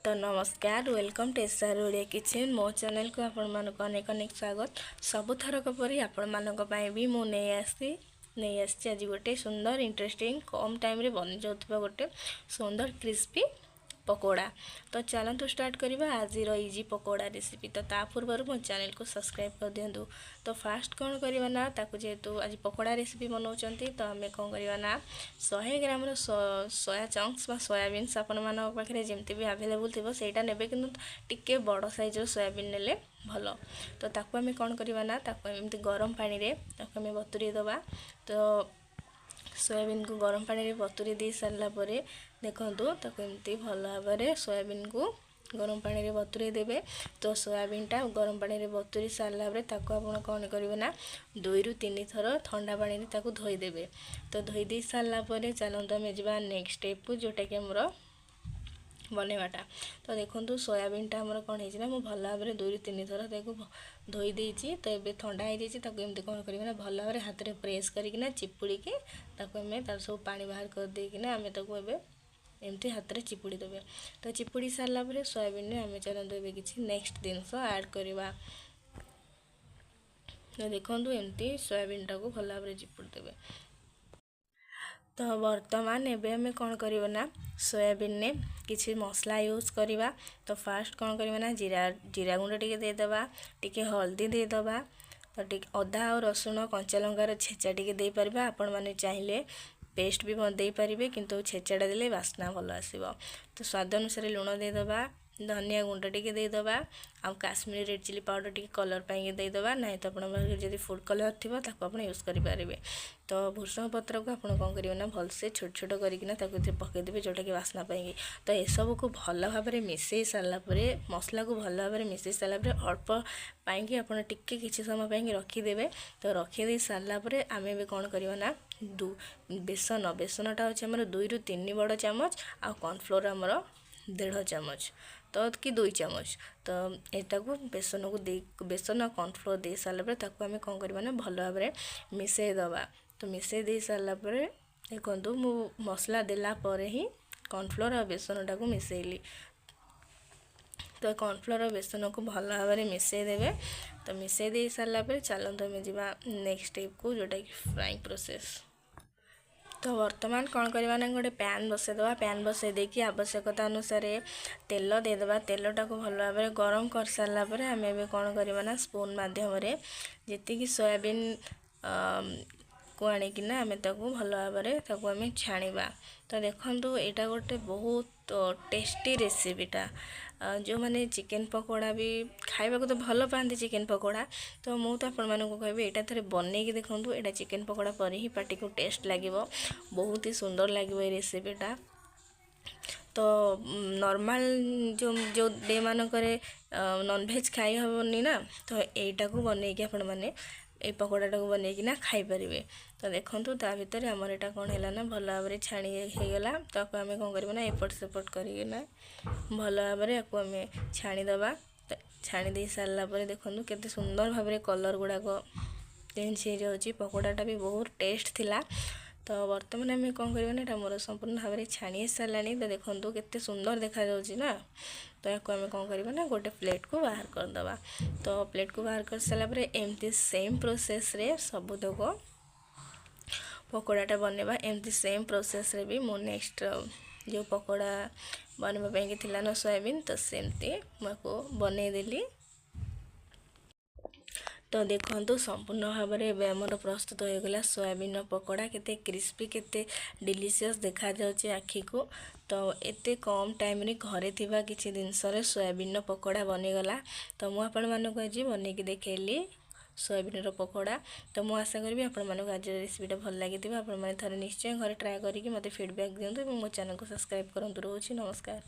तो नमस्कार welcome to SR Odia kitchen मो चैनल को आपण मानक अनेक अनेक स्वागत। सबुथरक परी आपण मानक पई भी मु नहीं आसी आज गोटे सुंदर इंटरेस्टिंग कम टाइम रे बन जाउथबा गोटे सुंदर क्रिस्पी पकोड़ा। तो चलतु स्टार्ट करवा आज इजी पकोड़ा रेसिपी। तो ता पूर्व मो चैनल को सब्सक्राइब कर दिंतु। तो फास्ट कौन करवा ना ताकू जेहेतु आज पकोड़ा रेसिपी बनाउछंती तो आमे कौन करवा ना 100 ग्राम रो सोया चंक्स बा सोयाबीन्स आपण मान पाखे जमती भी अवेलेबल थी सेटा नेबे किंतु टिके बड़ साइज रो सोयाबीन नेले भल। तो ताकू आमे कौन करवा ना ताकू एमती गरम पानी रे ताकू आमे बतुरी दबा। तो सोयाबीन को गरम पानी रे बतुरी दे सारला परे देखंतु ताकू एमती भल भाव में सोयाबीन को गरम पानी रे बतुरे देबे। तो सोयाबीन टा गरम पानी रे बतुरी सारला परे ताकू आपण कोन करिवे ना 2 रु 3 थर ठंडा पानी रे ताकू धोई देबे। तो धोई दे सारला परे चलंतु हमें जिबा नेक्स्ट स्टेप को जोटा कि हमरो बनेवाटा। तो देखंतु सोयाबीन टा हमरो कोन हेछि ना मु भल भाव में 2 रु 3 थर ताकू धोई देछि। तो एबे ठंडा हो जाइछि ताकू एमती कोन करिवे ना भल भाव में हाथ रे प्रेस करिक ना चिपुड़ी के ताकू हमें तार सब पानी बाहर कर दे कि ना हमें ताकू एबे एमती हाथ रे चिपुड़ी देबे। तो चिपुड़ी सारला परे सोयाबीन ने हमें चलंतु एबे किछि नेक्स्ट जिंस ऐड करबा। तो देखंतु एमती सोयाबीन टा को भल भाव में चिपुड़ी देबे। तो वर्तमान एबे हमें कौन करबा ना सोयाबीन ने किछि मसला यूज करबा। तो फास्ट कौन करबा ना जीरा गुंड टिके दे देबा, टिके हल्दी दे देबा। तो टिके अदा और रसुण कंचा लंकार छेचा टिके दे परबा। आपण माने चाहिले पेस्ट भी दे पारे किंतु छेचाटा देले बास्ना भल आसीबो। तो स्वाद अनुसार लुण दे देबा, धनिया गुंड टिके दे देबा, आ काश्मीरी रेड चिली पाउडर टिके कलर पाई दे देबा। नहीं तो आपण जदी फूड कलर थिबो ताको आपण यूज करि पारिबे। तो भुसंग पत्र को आपण कोन करियो ना भल से छोट छोट करिकिना ताको इथे पके देबे जोटा कि बास्ना पाई। तो ए सब को भल भाव में मिसई सारला परे मसला को भल भाव में मिसई सारला परे अल्प पाई आपण टिके किछि समय पाई रखी देबे। तो रखी दे सारला परे आमे बे कोन करियो ना बेसनटा होछि हमर 2 रु 3 बड़ चामच आ कॉर्नफ्लोर हमर 1.5 चामच तो कि 2 चामच। तो एटा को बेसन कॉर्नफ्लोर दे सारला परे ताको आमे कोन करबा ना भल भाव में मिसई दबा। तो मिसई दे सारला परे देखंतु मु मसला देला परे ही कॉर्नफ्लोर और बेसनटा को मिसैली। तो कॉर्नफ्लोर और बेसन को भल भाव में मिसई देबे। तो मिसई दे सारला परे चलंतु हमें जिबा नेक्स्ट स्टेप को जोटा कि फ्राइंग प्रोसेस। तो वर्तमान कौन करवा ना गोटे पैन बसई दवा। पैन बसई देकी आवश्यकता अनुसार तेल दे देबा। तेलटा को भल भाव में गरम कर सारला परे हमें एबे कौन करवा ना स्पून माध्यम रे जेतिकी सोयाबीन को आनिकिना आमे ताकू भल भाव में ताकू आमे छाणीबा। तो देखंतु एटा गोटे बहुत टेस्टी रेसिपीटा। जो माने चिकन पकोड़ा भी खाइबा को तो भल पाती चिकन पकोड़ा। तो मु तो आपण मानक कहबे एटा थरे बनै के देखंतु एटा चिकन पकोड़ा पर ही पार्टी को टेस्ट लागिवो, बहुत ही सुंदर लागिवो ए रेसिपीटा। तो नॉर्मल जो डे मानकरे नॉन वेज खाई हबनी ना तो एटा को बनै के आपण माने ए पकोड़ा को बनै कि ना खाई परिबे। तो देखंतु ता भीतर हमर एटा कोन हैला ना भल भाव में छाणी हे गेला। तो आपको हमें कोन करबो ना एपट सेपट करिके ना भल भाव में आपको हमें छाणी दबा। छाणी दे सारला परे देखंतु केते सुंदर भाव में कलर गुडा को चेंज हो जाउची। पकोड़ाटा भी बहुत टेस्ट थिला। तो वर्तमान हमें कौन करबा ना मोर संपूर्ण भाव में छाणी सारलानी। तो देखंतु केते सुंदर देखा जाउची ना। तो याको हमें कौन करबा ना गोटे प्लेट को बाहर कर दबा। तो प्लेट को बाहर कर सारला परे एमती सेम प्रोसेस रे सबुतको पकोड़ाटा बनेबा। एमती सेम प्रोसेस रे भी मो नेक्स्ट जो पकोड़ा बनवा पे थिला ना सोयाबीन तो सेमती मको बनै देली। तो देखंतु संपूर्ण भाव में आमर प्रस्तुत हो गला सोयाबीन पकोड़ा केते क्रिस्पी केते डिलीशियस देखा जाउची आखी को। तो एते कम टाइम रे घरे थिबा किछि जिंस रे सोयाबीन पकोड़ा बनी गला। तो मु आपण मानक आज बनै के देखेली सोयाबीन पकोड़ा। तो मु आशा करबी आपण मानक आज रेसिपीटा भल लागिथिबा। आपण माने थरे निश्चय घरे ट्राई करिकि मते फीडबैक दियंतु। मो चैनल को सब्सक्राइब करंतु। रहउची नमस्कार।